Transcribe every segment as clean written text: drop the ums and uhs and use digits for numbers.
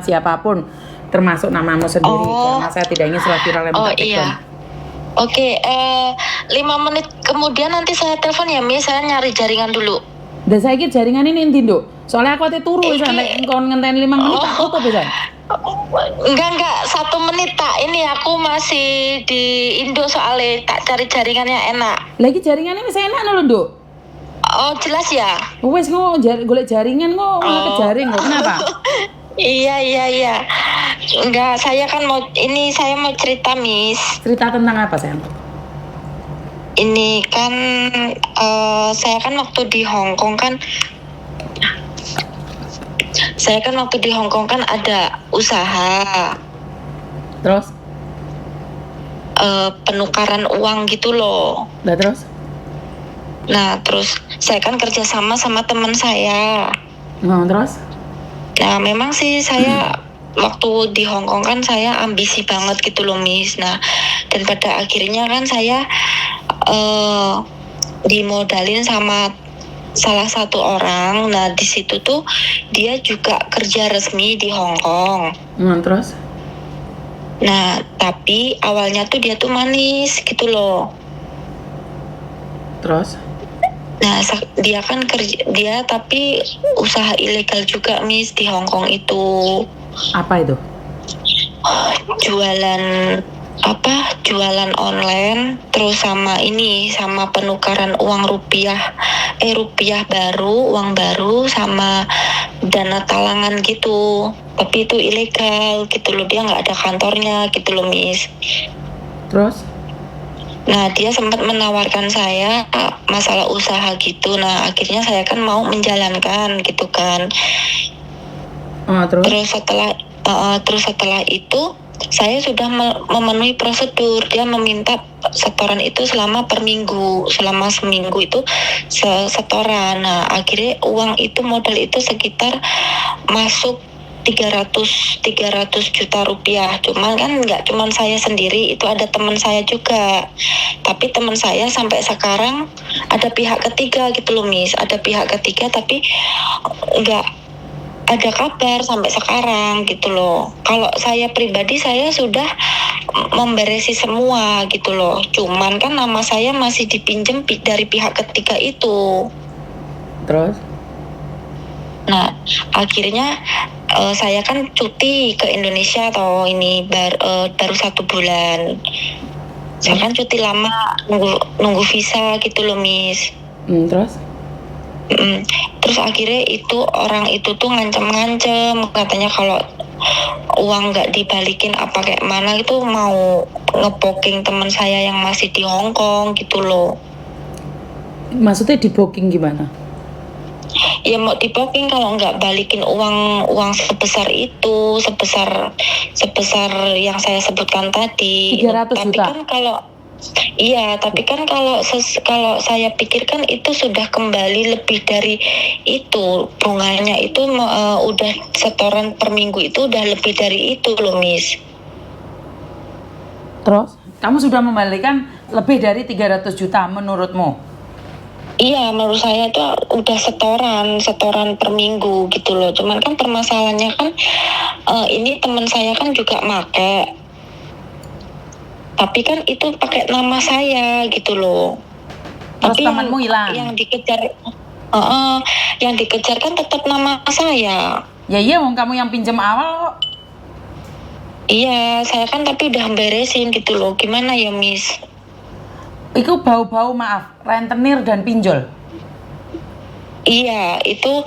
siapapun, termasuk namamu sendiri, karena saya tidak ingin surat viral yang iya. Oke, 5 menit kemudian nanti saya telepon ya, Miss. Saya nyari jaringan dulu. Dan saya kira jaringan ini inti, Nduk. Soalnya aku ate turu bisa engko ngenteni 5 menit tak tutup bisa. Enggak 1 menit tak. Ini aku masih di Indo soalnya tak cari jaringannya enak. Lagi jaringannya wis enak lho, Nduk. Oh, jelas ya? Wes kok golek jaringan kok malah kejaring kok. Kenapa? Iya. Enggak, saya mau cerita, Miss. Cerita tentang apa, sayang? Ini kan saya kan waktu di Hong Kong kan ada usaha. Terus? Penukaran uang gitu loh. Terus? Nah, terus saya kan kerja sama teman saya. Terus? Nah, memang sih saya waktu di Hong Kong kan saya ambisi banget gitu loh, Miss. Nah, dan pada akhirnya kan saya dimodalin sama salah satu orang. Nah, di situ tuh dia juga kerja resmi di Hong Kong. Terus? Nah, tapi awalnya tuh dia tuh manis gitu loh. Terus? Nah, dia kan dia tapi usaha ilegal juga, Miss, di Hong Kong itu. Apa itu? Jualan online, terus sama penukaran uang rupiah baru, uang baru sama dana talangan gitu. Tapi itu ilegal gitu loh, dia nggak ada kantornya gitu loh, Miss. Terus? Nah, dia sempat menawarkan saya masalah usaha gitu. Nah, akhirnya saya kan mau menjalankan gitu kan. Terus setelah itu saya sudah memenuhi prosedur. Dia meminta setoran itu selama seminggu itu setoran. Nah, akhirnya uang itu, modal itu sekitar masuk 300 juta rupiah. Cuman kan nggak cuman saya sendiri, itu ada teman saya juga. Tapi teman saya sampai sekarang ada pihak ketiga gitu loh, Miss. Ada pihak ketiga tapi nggak ada kabar sampai sekarang gitu loh. Kalau saya pribadi saya sudah memberesi semua gitu loh. Cuman kan nama saya masih dipinjam dari pihak ketiga itu. Terus? Nah, akhirnya saya kan cuti ke Indonesia baru 1 bulan. Saya kan cuti lama nunggu visa gitu loh, Miss. Terus? Terus akhirnya orang itu tuh ngancem katanya kalau uang nggak dibalikin apa kayak mana itu mau ngepoking teman saya yang masih di Hong Kong gitu loh. Maksudnya dipoking gimana? Ya mau dipoking kalau nggak balikin uang sebesar itu, sebesar yang saya sebutkan tadi. 300 tapi juta. Tapi kan kalau saya pikirkan itu sudah kembali lebih dari itu. Bunganya itu udah setoran per minggu itu udah lebih dari itu loh, Miss. Terus? Kamu sudah membalikan lebih dari 300 juta menurutmu? Iya, menurut saya itu udah setoran per minggu gitu loh. Cuman kan permasalahannya kan ini teman saya kan juga make. Tapi kan itu pakai nama saya gitu loh. Terus tapi temanmu hilang? Yang dikejar kan tetap nama saya. Ya iya, kamu yang pinjam awal kok. Iya, saya kan tapi udah beresin gitu loh. Gimana ya, Miss? Itu bau-bau rentenir dan pinjol. Iya, itu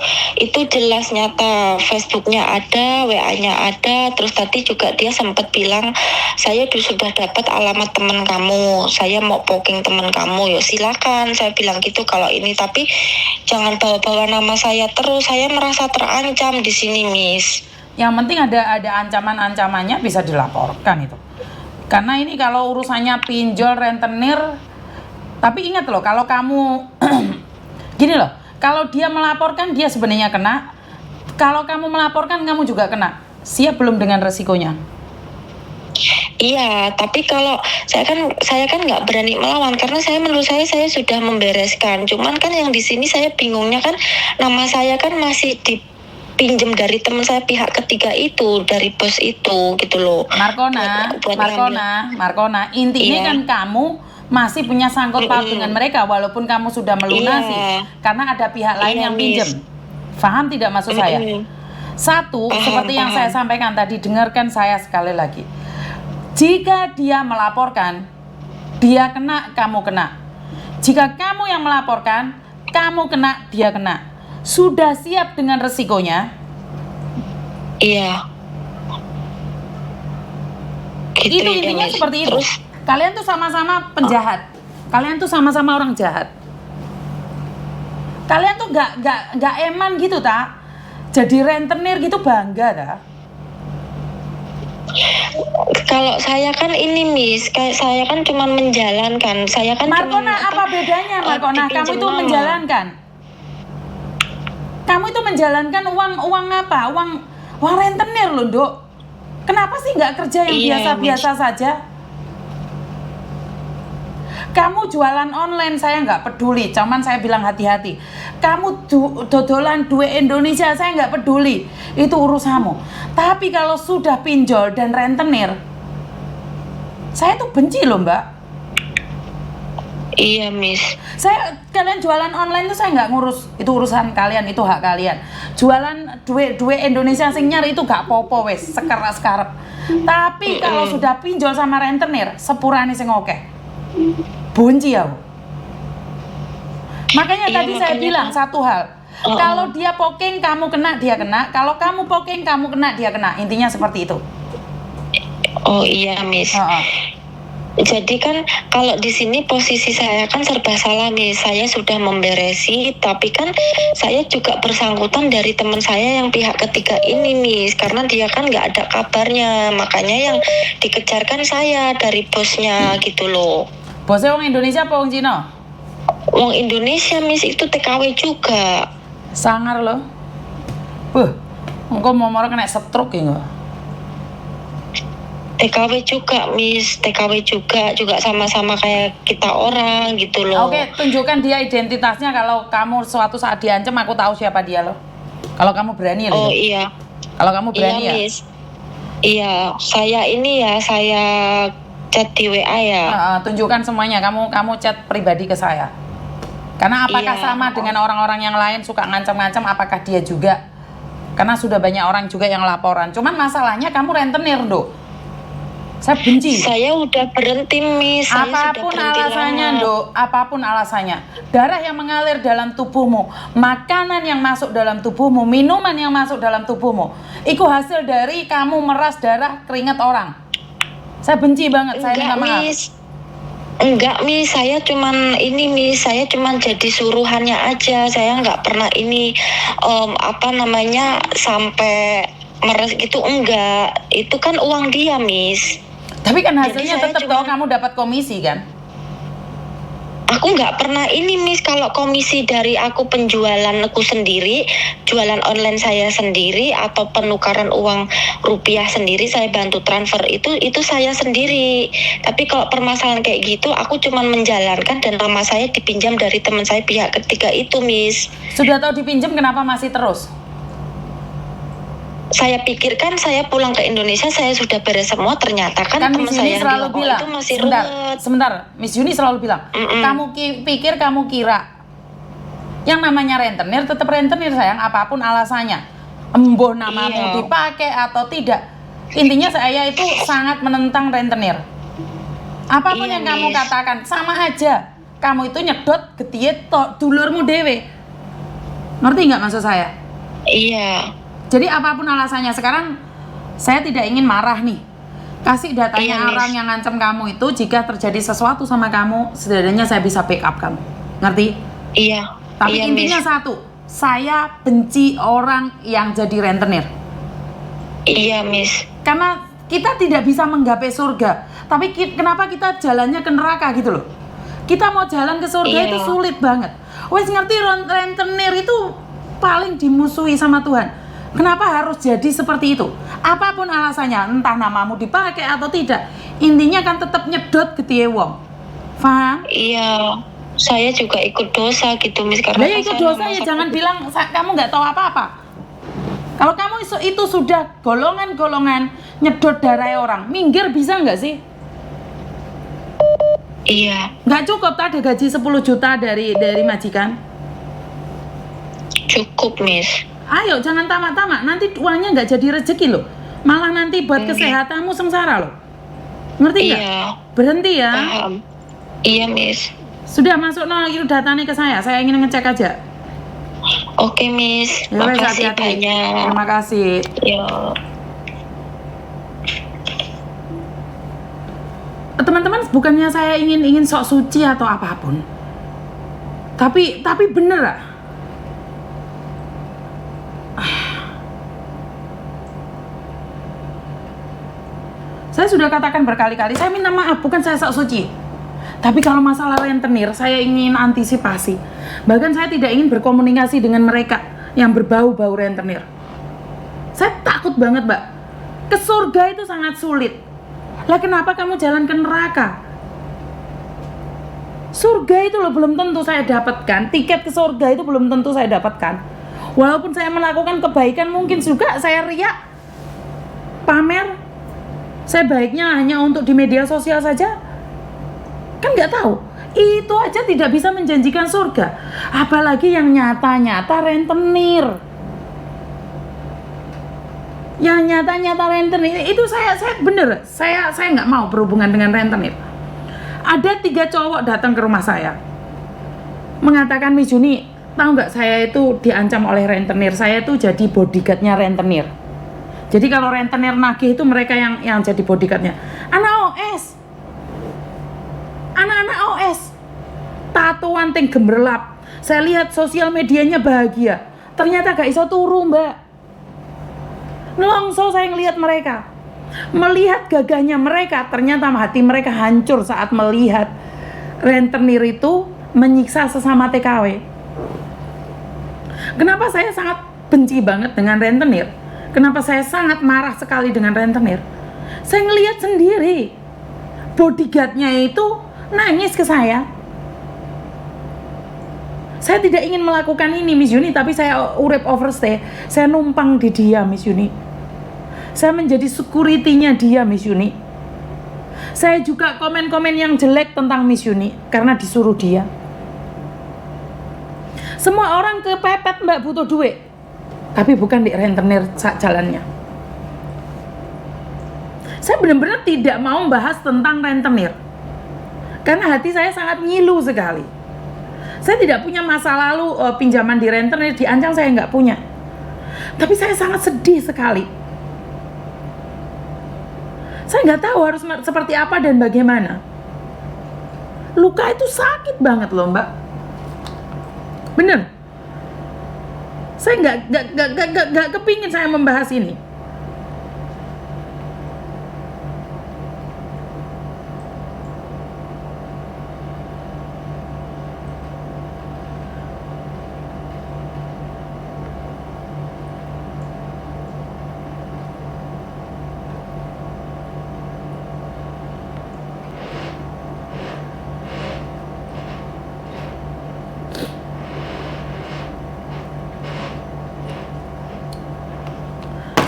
jelas nyata. Facebooknya ada, WA-nya ada. Terus tadi juga dia sempat bilang, saya sudah dapat alamat teman kamu. Saya mau poking teman kamu. Ya silakan, saya bilang gitu kalau ini. Tapi jangan bawa-bawa nama saya terus. Saya merasa terancam di sini, Miss. Yang penting ada ancaman-ancamannya bisa dilaporkan itu. Karena ini kalau urusannya pinjol, rentenir. Tapi ingat loh, kalau kamu gini loh. Kalau dia melaporkan, dia sebenarnya kena. Kalau kamu melaporkan, kamu juga kena. Siap belum dengan resikonya? Iya, tapi kalau saya kan nggak berani melawan karena menurut saya sudah membereskan. Cuman kan yang di sini saya bingungnya kan nama saya kan masih pinjem dari teman saya pihak ketiga itu, dari bos itu gitu loh. Markona, intinya Iya. kan kamu masih punya sangkut paut dengan mereka walaupun kamu sudah melunasi, Iya. karena ada pihak lain Iya, yang Miss. pinjem. Paham tidak maksud saya? Satu, Paham, seperti yang saya paham. sampaikan tadi, dengarkan saya sekali lagi. Jika dia melaporkan, dia kena, kamu kena. Jika kamu yang melaporkan, kamu kena, dia kena. Sudah siap dengan resikonya? Iya. Gitu Itu ya, intinya Miss. seperti itu. Terus, Kalian tuh sama-sama penjahat. Kalian tuh sama-sama orang jahat. Kalian tuh nggak eman gitu tak? Jadi rentenir gitu bangga tak? kalau saya kan ini Miss, kayak saya kan cuma menjalankan. Saya kan Markona, cuman, apa bedanya Markona? Kamu dipinjem itu mama. menjalankan. Kamu itu menjalankan uang apa? Uang rentenir loh, Dok. Kenapa sih nggak kerja yang Iya, biasa-biasa saja? Kamu jualan online, saya nggak peduli. Cuman saya bilang hati-hati. Kamu dodolan duit Indonesia, saya nggak peduli. Itu urusanmu. Tapi kalau sudah pinjol dan rentenir, saya tuh benci loh, Mbak. Iya Miss. Kalian jualan online tuh saya nggak ngurus. Itu urusan kalian, itu hak kalian. Jualan duit Indonesia sing nyari itu gak popo wes, sekarep. Tapi kalau sudah pinjol sama rentenir, sepurane sing oke. Bunci aku. Makanya Iya, tadi saya makanya bilang kan. satu hal. Kalau dia poking, kamu kena, dia kena. Kalau kamu poking, kamu kena, dia kena. Intinya seperti itu. Oh iya Miss. Jadi kan kalau di sini posisi saya kan serba salah Miss. Saya sudah memberesi, tapi kan saya juga bersangkutan dari teman saya yang pihak ketiga ini Miss. Karena dia kan nggak ada kabarnya, makanya yang dikejarkan saya dari bosnya gitu loh. Bosnya orang Indonesia apa orang Cina? Wong Indonesia Miss, itu TKW juga. Sangar loh. Engkau mau kena stroke ya nggak? TKW juga Miss, TKW juga sama-sama kayak kita orang gitu loh. Oke, tunjukkan dia identitasnya. Kalau kamu suatu saat diancam, aku tahu siapa dia loh. Kalau kamu berani ya. Oh iya. Kalau kamu berani Iya ya. Miss. Iya, saya chat di WA ya. Tunjukkan semuanya. Kamu chat pribadi ke saya. Karena apakah Iya. sama dengan orang-orang yang lain suka ngancam-ngancam? Apakah dia juga? Karena sudah banyak orang juga yang laporan. Cuman masalahnya kamu rentenir, Dok. Saya benci. Saya udah berhenti Miss. Saya Apapun sudah berhenti alasannya, lama. Dok, apapun alasannya. Darah yang mengalir dalam tubuhmu, makanan yang masuk dalam tubuhmu, minuman yang masuk dalam tubuhmu, itu hasil dari kamu meras darah keringat orang. Saya benci banget, saya minta maaf. Miss. Enggak Miss, saya cuman ini Miss, saya cuman jadi suruhannya aja. Saya nggak pernah ini sampai meres gitu, enggak. Itu kan uang dia Miss. Tapi kan hasilnya Jadi saya tetap kalau kamu dapat komisi kan? Aku nggak pernah ini Miss, kalau komisi dari aku penjualanku sendiri, jualan online saya sendiri atau penukaran uang rupiah sendiri, saya bantu transfer itu saya sendiri. Tapi kalau permasalahan kayak gitu, aku cuman menjalankan dan nama saya dipinjam dari teman saya pihak ketiga itu Miss. Sudah tahu dipinjam, kenapa masih terus? Saya pikirkan saya pulang ke Indonesia saya sudah beres semua, ternyata kan teman Miss saya Yuni selalu bilang, bilang, itu masih sebentar, Miss Yuni selalu bilang, kamu pikir, kamu kira, yang namanya rentenir tetap rentenir sayang, apapun alasannya, embuh namamu dipakai atau tidak, intinya saya itu sangat menentang rentenir. Apapun yang kamu katakan sama aja, kamu itu nyedot getiye dulurmu dewe, ngerti nggak maksud saya? Iya. Jadi apapun alasannya, sekarang saya tidak ingin marah nih. Kasih datanya orang yang ngancam kamu itu, jika terjadi sesuatu sama kamu, setidaknya saya bisa backup kamu. Ngerti? Iya. Tapi intinya satu, saya benci orang yang jadi rentenir. Iya Miss. Karena kita tidak bisa menggapai surga. Tapi kenapa kita jalannya ke neraka gitu loh? Kita mau jalan ke surga itu sulit banget. Wes ngerti rentenir itu paling dimusuhi sama Tuhan. Kenapa harus jadi seperti itu? Apapun alasannya, entah namamu dipakai atau tidak, intinya kan tetap nyedot getihe wong. Paham? Iya, saya juga ikut dosa gitu Miss, karena ikut dosa ya jangan bilang kamu nggak tahu apa-apa. Kalau kamu itu sudah golongan-golongan nyedot darah orang, minggir bisa nggak sih? Iya, Nggak cukup ada gaji 10 juta dari majikan? cukup, Miss. Ayo jangan tamak-tamak, nanti uangnya nggak jadi rezeki loh. Malah nanti buat kesehatanmu sengsara loh. Ngerti nggak? Iya, Berhenti ya. paham. Iya, Miss. Sudah masuk itu datanya ke saya ingin ngecek aja. Oke, Miss. Ya wes, Makasih hati-hati. banyak. Terima kasih. Yo. Teman-teman, bukannya saya ingin sok suci atau apapun. Tapi bener lah. Saya sudah katakan berkali-kali, saya minta maaf, bukan saya sok suci. Tapi kalau masalah rentenir, saya ingin antisipasi. Bahkan saya tidak ingin berkomunikasi dengan mereka yang berbau-bau rentenir. Saya takut banget, Mbak. Ke surga itu sangat sulit. Lah kenapa kamu jalan ke neraka? Surga itu loh belum tentu saya dapatkan. Tiket ke surga itu belum tentu saya dapatkan. Walaupun saya melakukan kebaikan, mungkin juga saya riak, pamer. Saya baiknya hanya untuk di media sosial saja. Kan nggak tahu. Itu aja tidak bisa menjanjikan surga. Apalagi yang nyata-nyata rentenir. Yang nyata-nyata rentenir itu saya bener. Saya nggak mau berhubungan dengan rentenir. Ada 3 cowok datang ke rumah saya, mengatakan, Miss Juni, tahu nggak saya itu diancam oleh rentenir. Saya itu jadi bodyguardnya rentenir. Jadi kalau rentenir nagih itu mereka yang jadi bodyguardnya. Anak-anak OS, tatoan ting gemerlap. Saya lihat sosial medianya bahagia. Ternyata gak iso turu, Mbak. Nelongso saya ngelihat mereka. Melihat gagahnya mereka, ternyata hati mereka hancur saat melihat rentenir itu menyiksa sesama TKW. Kenapa saya sangat benci banget dengan rentenir? Kenapa saya sangat marah sekali dengan rentenir? Saya ngelihat sendiri, bodyguardnya itu nangis ke saya. Saya tidak ingin melakukan ini, Miss Yuni, tapi saya urip overstay. Saya numpang di dia, Miss Yuni. Saya menjadi security-nya dia, Miss Yuni. Saya juga komen-komen yang jelek tentang Miss Yuni karena disuruh dia. Semua orang kepepet, Mbak, butuh duit. Tapi bukan di rentenir jalannya. Saya benar-benar tidak mau membahas tentang rentenir. Karena hati saya sangat ngilu sekali. Saya tidak punya masa lalu pinjaman di rentenir, diancam saya nggak punya. Tapi saya sangat sedih sekali. Saya nggak tahu harus seperti apa dan bagaimana. Luka itu sakit banget loh, Mbak. Bener. Saya nggak kepingin saya membahas ini.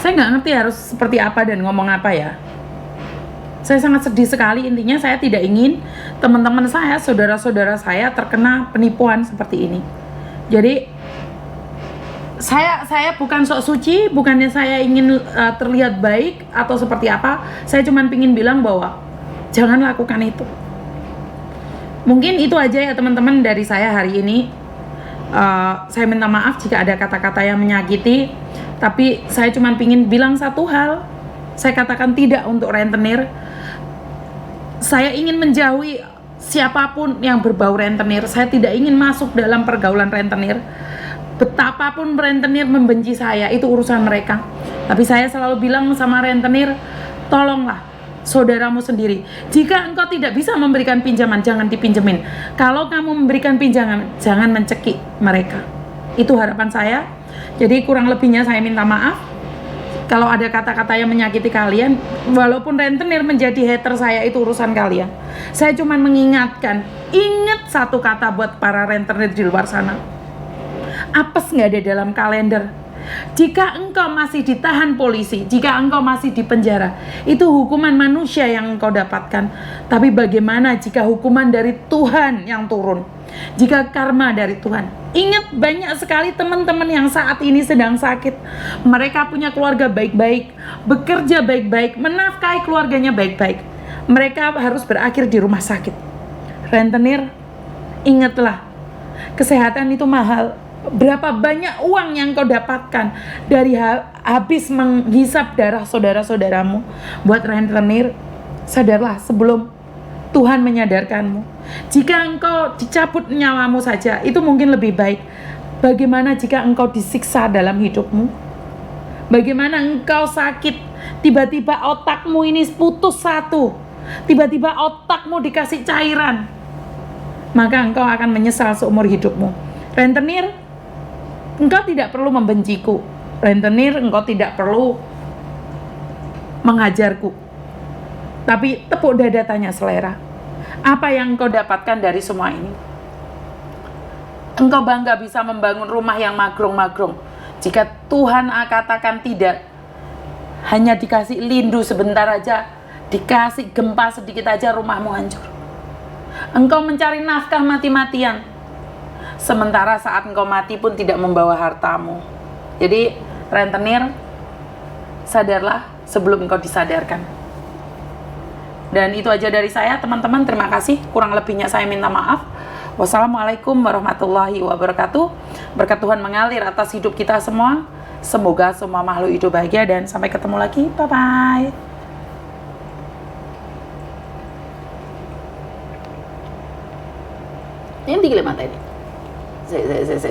Saya nggak ngerti harus seperti apa dan ngomong apa ya. Saya sangat sedih sekali. Intinya saya tidak ingin teman-teman saya, saudara-saudara saya terkena penipuan seperti ini. Jadi saya bukan sok suci, bukannya saya ingin terlihat baik atau seperti apa. Saya cuma ingin bilang bahwa jangan lakukan itu. Mungkin itu aja ya teman-teman dari saya hari ini. Saya minta maaf jika ada kata-kata yang menyakiti, tapi saya cuma ingin bilang satu hal. Saya katakan tidak untuk rentenir. Saya ingin menjauhi siapapun yang berbau rentenir. Saya tidak ingin masuk dalam pergaulan rentenir. Betapapun rentenir membenci saya, itu urusan mereka. Tapi saya selalu bilang sama rentenir, tolonglah saudaramu sendiri. Jika engkau tidak bisa memberikan pinjaman, jangan dipinjemin. Kalau kamu memberikan pinjaman, jangan mencekik mereka. Itu harapan saya. Jadi kurang lebihnya saya minta maaf kalau ada kata-kata yang menyakiti kalian. Walaupun rentenir menjadi hater saya, itu urusan kalian. Saya cuma mengingatkan, ingat satu kata buat para rentenir di luar sana. Apes nggak ada dalam kalender. Jika engkau masih ditahan polisi, jika engkau masih di penjara, itu hukuman manusia yang engkau dapatkan. Tapi bagaimana jika hukuman dari Tuhan yang turun? Jika karma dari Tuhan. Ingat, banyak sekali teman-teman yang saat ini sedang sakit. Mereka punya keluarga baik-baik, bekerja baik-baik, menafkahi keluarganya baik-baik. Mereka harus berakhir di rumah sakit. Rentenir, ingatlah, kesehatan itu mahal. Berapa banyak uang yang kau dapatkan dari habis menghisap darah saudara-saudaramu. Buat rentenir, sadarlah sebelum Tuhan menyadarkanmu. Jika engkau dicabut nyawamu saja, itu mungkin lebih baik. Bagaimana jika engkau disiksa dalam hidupmu? Bagaimana engkau sakit, tiba-tiba otakmu ini putus satu, tiba-tiba otakmu dikasih cairan, maka engkau akan menyesal seumur hidupmu. Rentenir, engkau tidak perlu membenciku. Rentenir, engkau tidak perlu menghajarku. Tapi tepuk dada, tanya selera. Apa yang engkau dapatkan dari semua ini? Engkau bangga bisa membangun rumah yang magrong-magrong. Jika Tuhan katakan tidak, hanya dikasih lindu sebentar aja, dikasih gempa sedikit aja, rumahmu hancur. Engkau mencari nafkah mati-matian, sementara saat engkau mati pun tidak membawa hartamu. Jadi rentenir, sadarlah sebelum engkau disadarkan. Dan itu aja dari saya, teman-teman. Terima kasih. Kurang lebihnya saya minta maaf. Wassalamualaikum warahmatullahi wabarakatuh. Berkat Tuhan mengalir atas hidup kita semua. Semoga semua makhluk hidup bahagia dan sampai ketemu lagi. Bye-bye. Ini tinggal mata ini.